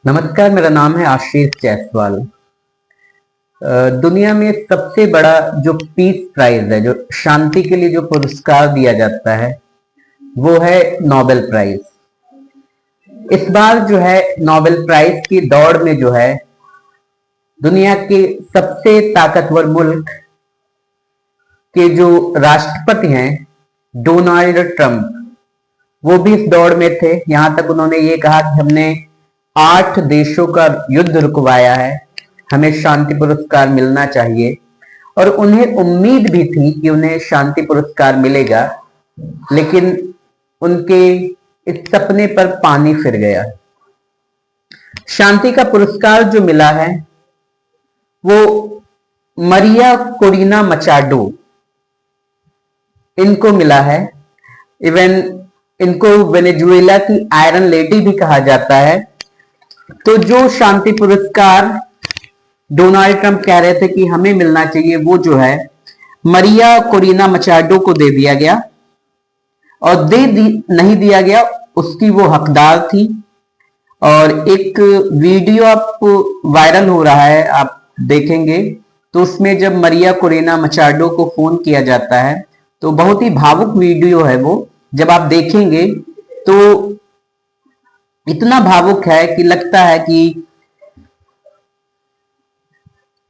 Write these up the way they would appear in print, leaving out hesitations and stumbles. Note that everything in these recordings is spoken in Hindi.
नमस्कार, मेरा नाम है आशीष जायसवाल। दुनिया में सबसे बड़ा जो पीस प्राइज है, जो शांति के लिए जो पुरस्कार दिया जाता है, वो है नोबेल प्राइज। इस बार जो है नोबेल प्राइज की दौड़ में जो है दुनिया के सबसे ताकतवर मुल्क के जो राष्ट्रपति हैं, डोनाल्ड ट्रंप, वो भी इस दौड़ में थे। यहां तक उन्होंने ये कहा कि हमने 8 देशों का युद्ध रुकवाया है, हमें शांति पुरस्कार मिलना चाहिए। और उन्हें उम्मीद भी थी कि उन्हें शांति पुरस्कार मिलेगा, लेकिन उनके इस सपने पर पानी फिर गया। शांति का पुरस्कार जो मिला है वो मरिया कोरिना मचाडो इनको मिला है। इवन इनको वेनेजुएला की आयरन लेडी भी कहा जाता है। तो जो शांति पुरस्कार डोनाल्ड ट्रंप कह रहे थे कि हमें मिलना चाहिए, वो जो है मरिया कोरिना मचाडो को दे दिया गया, और नहीं दिया गया, उसकी वो हकदार थी। और एक वीडियो आप वायरल हो रहा है, आप देखेंगे तो उसमें जब मरिया कोरिना मचाडो को फोन किया जाता है तो बहुत ही भावुक वीडियो है वो। जब आप देखेंगे तो इतना भावुक है कि लगता है कि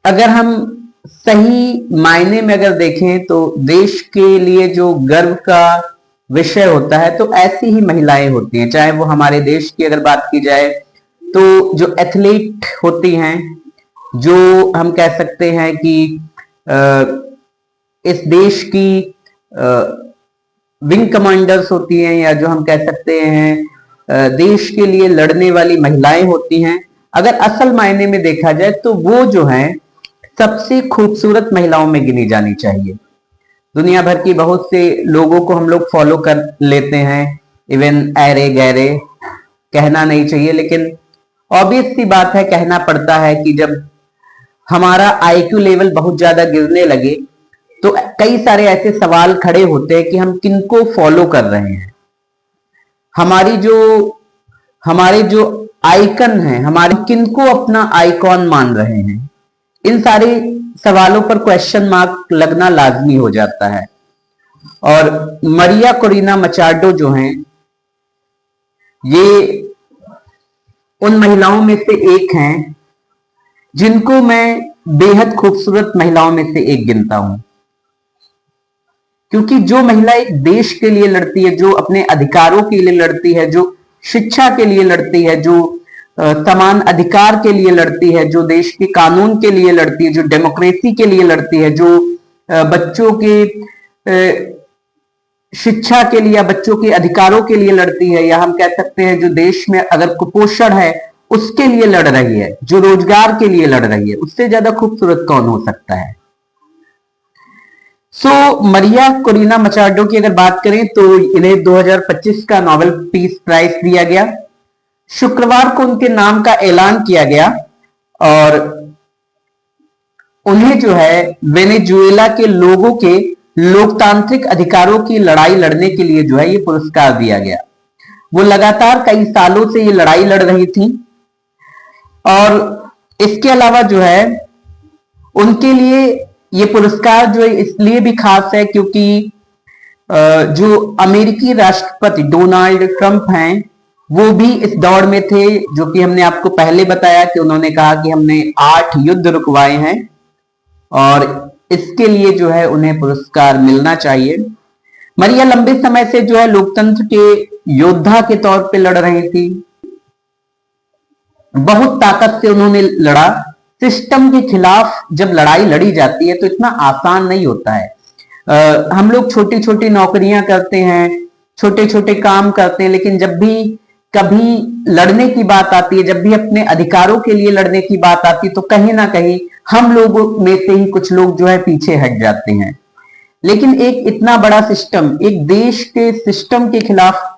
अगर हम सही मायने में अगर देखें तो देश के लिए जो गर्व का विषय होता है तो ऐसी ही महिलाएं होती हैं। चाहे वो हमारे देश की अगर बात की जाए तो जो एथलीट होती हैं, जो हम कह सकते हैं कि इस देश की विंग कमांडर्स होती हैं, या जो हम कह सकते हैं देश के लिए लड़ने वाली महिलाएं होती हैं, अगर असल मायने में देखा जाए तो वो जो है सबसे खूबसूरत महिलाओं में गिनी जानी चाहिए। दुनिया भर की बहुत से लोगों को हम लोग फॉलो कर लेते हैं, इवन ऐरे गैरे कहना नहीं चाहिए, लेकिन ऑब्वियस सी बात है, कहना पड़ता है कि जब हमारा आईक्यू लेवल बहुत ज्यादा गिरने लगे तो कई सारे ऐसे सवाल खड़े होते हैं कि हम किनको फॉलो कर रहे हैं, हमारे जो आइकन हैं, हमारे किनको अपना आइकॉन मान रहे हैं। इन सारे सवालों पर क्वेश्चन मार्क लगना लाजमी हो जाता है। और मरिया कोरिना मचाडो जो हैं, ये उन महिलाओं में से एक हैं जिनको मैं बेहद खूबसूरत महिलाओं में से एक गिनता हूं। क्योंकि जो महिला एक देश के लिए लड़ती है, जो अपने अधिकारों के लिए लड़ती है, जो शिक्षा के लिए लड़ती है, जो समान अधिकार के लिए लड़ती है, जो देश के कानून के लिए लड़ती है, जो डेमोक्रेसी के लिए लड़ती है, जो बच्चों के शिक्षा के लिए या बच्चों के अधिकारों के लिए लड़ती है, या हम कह सकते हैं जो देश में अगर कुपोषण है उसके लिए लड़ रही है, जो रोजगार के लिए लड़ रही है, उससे ज्यादा खूबसूरत कौन हो सकता है। मरिया कोरिना मचाडो की अगर बात करें तो इन्हें 2025 का नोबेल पीस प्राइज दिया गया। शुक्रवार को उनके नाम का ऐलान किया गया और उन्हें जो है वेनेजुएला के लोगों के लोकतांत्रिक अधिकारों की लड़ाई लड़ने के लिए जो है ये पुरस्कार दिया गया। वो लगातार कई सालों से ये लड़ाई लड़ रही थी, और इसके अलावा जो है उनके लिए ये पुरस्कार जो है इसलिए भी खास है क्योंकि जो अमेरिकी राष्ट्रपति डोनाल्ड ट्रंप हैं वो भी इस दौड़ में थे, जो कि हमने आपको पहले बताया कि उन्होंने कहा कि हमने 8 युद्ध रुकवाए हैं और इसके लिए जो है उन्हें पुरस्कार मिलना चाहिए। मरिया लंबे समय से जो है लोकतंत्र के योद्धा के तौर पे लड़ रही थी, बहुत ताकत से उन्होंने लड़ा। सिस्टम के खिलाफ जब लड़ाई लड़ी जाती है तो इतना आसान नहीं होता है। हम लोग छोटी छोटी नौकरियां करते हैं, छोटे छोटे काम करते हैं, लेकिन जब भी कभी लड़ने की बात आती है, जब भी अपने अधिकारों के लिए लड़ने की बात आती है, तो कहीं ना कहीं हम लोगों में से ही कुछ लोग जो है पीछे हट जाते हैं। लेकिन एक इतना बड़ा सिस्टम, एक देश के सिस्टम के खिलाफ,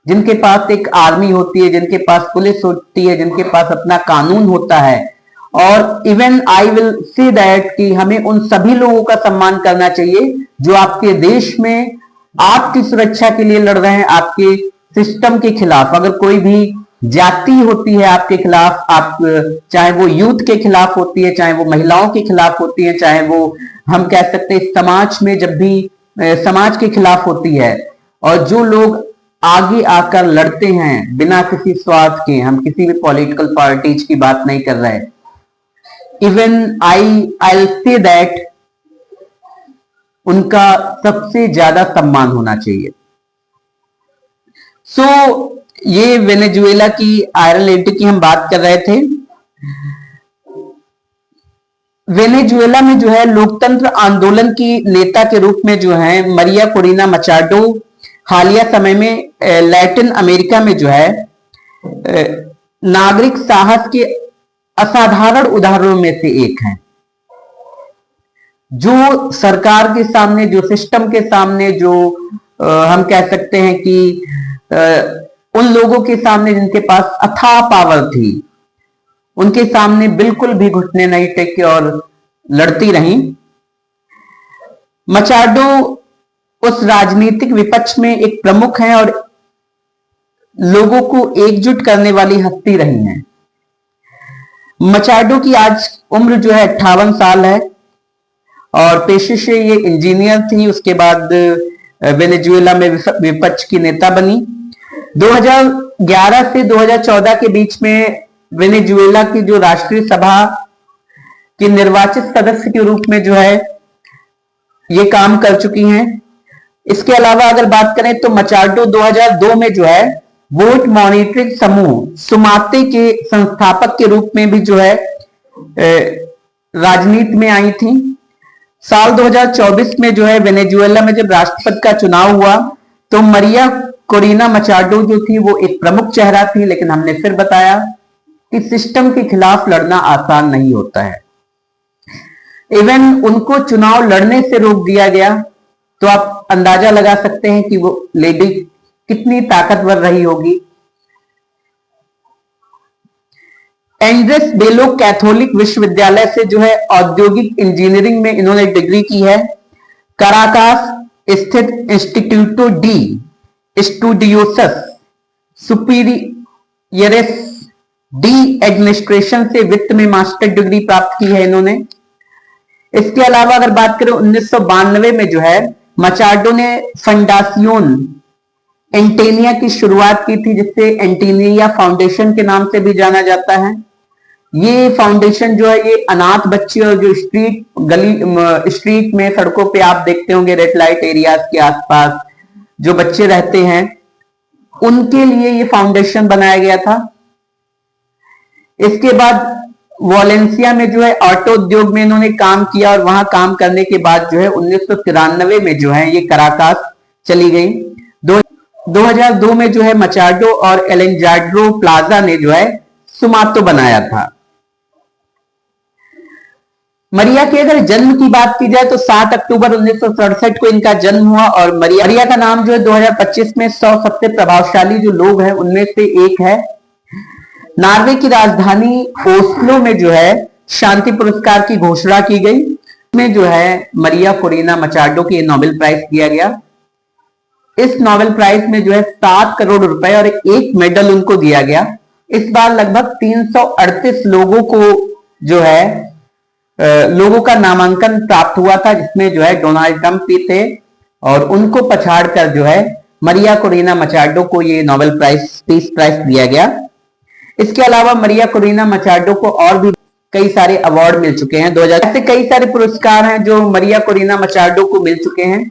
जिनके पास एक आर्मी होती है, जिनके पास पुलिस होती है, जिनके पास अपना कानून होता है, और even I will say that कि हमें उन सभी लोगों का सम्मान करना चाहिए जो आपके देश में आपकी सुरक्षा के लिए लड़ रहे हैं, आपके सिस्टम के खिलाफ। अगर कोई भी जाति होती है आपके खिलाफ, आप चाहे वो यूथ के खिलाफ होती है, चाहे वो महिलाओं के खिलाफ होती है, चाहे वो हम कह सकते हैं समाज में जब भी समाज के खिलाफ होती है, और जो लोग आगे आकर लड़ते हैं बिना किसी स्वार्थ के, हम किसी भी पॉलिटिकल पार्टीज की बात नहीं कर रहे, इवन आई से दैट उनका सबसे ज्यादा सम्मान होना चाहिए। ये वेनेजुएला की आयरन लेडी की हम बात कर रहे थे। वेनेजुएला में जो है लोकतंत्र आंदोलन की नेता के रूप में जो है मरिया कोरिना मचाडो हालिया समय में लैटिन अमेरिका में जो है नागरिक साहस के असाधारण उदाहरणों में से एक है, जो सरकार के सामने, जो सिस्टम के सामने, जो हम कह सकते हैं कि उन लोगों के सामने जिनके पास अथाह पावर थी, उनके सामने बिल्कुल भी घुटने नहीं टेके और लड़ती रहीं। मचाडो उस राजनीतिक विपक्ष में एक प्रमुख हैं और लोगों को एकजुट करने वाली हस्ती रही हैं। मचाडो की आज उम्र जो है 58 साल है और पेशे से ये इंजीनियर थी। उसके बाद वेनेजुएला में विपक्ष की नेता बनी। 2011 से 2014 के बीच में वेनेजुएला की जो राष्ट्रीय सभा की निर्वाचित सदस्य के रूप में जो है ये काम कर चुकी हैं। इसके अलावा अगर बात करें तो मचाडो 2002 में जो है वोट मॉनिटरिंग समूह सुमाते के संस्थापक के रूप में भी जो है राजनीति में आई थी। साल 2024 में जो है वेनेजुएला में जब राष्ट्रपति का चुनाव हुआ तो मरिया कोरिना मचाडो जो थी वो एक प्रमुख चेहरा थी, लेकिन हमने फिर बताया कि सिस्टम के खिलाफ लड़ना आसान नहीं होता है। इवन उनको चुनाव लड़ने से रोक दिया गया, तो आप अंदाजा लगा सकते हैं कि वो लेडी कितनी ताकतवर रही होगी। एंड्रेस बेलो कैथोलिक विश्वविद्यालय से जो है औद्योगिक इंजीनियरिंग में इन्होंने डिग्री की है। कराकास स्थित इंस्टीट्यूटो डी स्टूडियोसस सुपीरियरेस डी एडमिनिस्ट्रेशन से वित्त में मास्टर डिग्री प्राप्त की है इन्होंने। इसके अलावा अगर बात करें 1992 में जो है मचाडो ने फंडासियोन एंटेनिया की शुरुआत की थी, जिससे एंटेनिया फाउंडेशन के नाम से भी जाना जाता है। ये फाउंडेशन जो है ये अनाथ बच्चे और जो स्ट्रीट में सड़कों पे आप देखते होंगे रेड लाइट एरियाज के आसपास जो बच्चे रहते हैं, उनके लिए ये फाउंडेशन बनाया गया था। इसके बाद वॉलेंसिया में जो है ऑटो उद्योग में इन्होंने काम किया और वहां काम करने के बाद जो है 1993 में जो है ये कराकास चली गई। 2002 में जो है मचाडो और एलेंजाड्रो प्लाजा ने जो है सुमातो बनाया था। मरिया के अगर जन्म की बात की जाए तो 7 अक्टूबर 1967 को इनका जन्म हुआ और मरिया का नाम जो है 2025 में 100 सबसे प्रभावशाली जो लोग हैं उनमें से एक है। नॉर्वे की राजधानी ओस्लो में जो है शांति पुरस्कार की घोषणा की गई, में जो है मरिया कोरिना मचाडो को नोबेल प्राइज दिया गया। इस नोबेल प्राइज में जो है 7 करोड़ रुपए और एक मेडल उनको दिया गया। इस बार लगभग 338 लोगों को जो है लोगों का नामांकन प्राप्त हुआ था, जिसमें जो है डोनाल्ड ट्रंप भी थे और उनको पछाड़कर जो है मरिया कोरिना मचाडो को ये नोबेल प्राइज पीस प्राइज दिया गया। इसके अलावा मरिया कोरिना मचाडो को और भी कई सारे अवार्ड मिल चुके हैं। 2000 से कई सारे पुरस्कार हैं जो मरिया कोरिना मचाडो को मिल चुके हैं।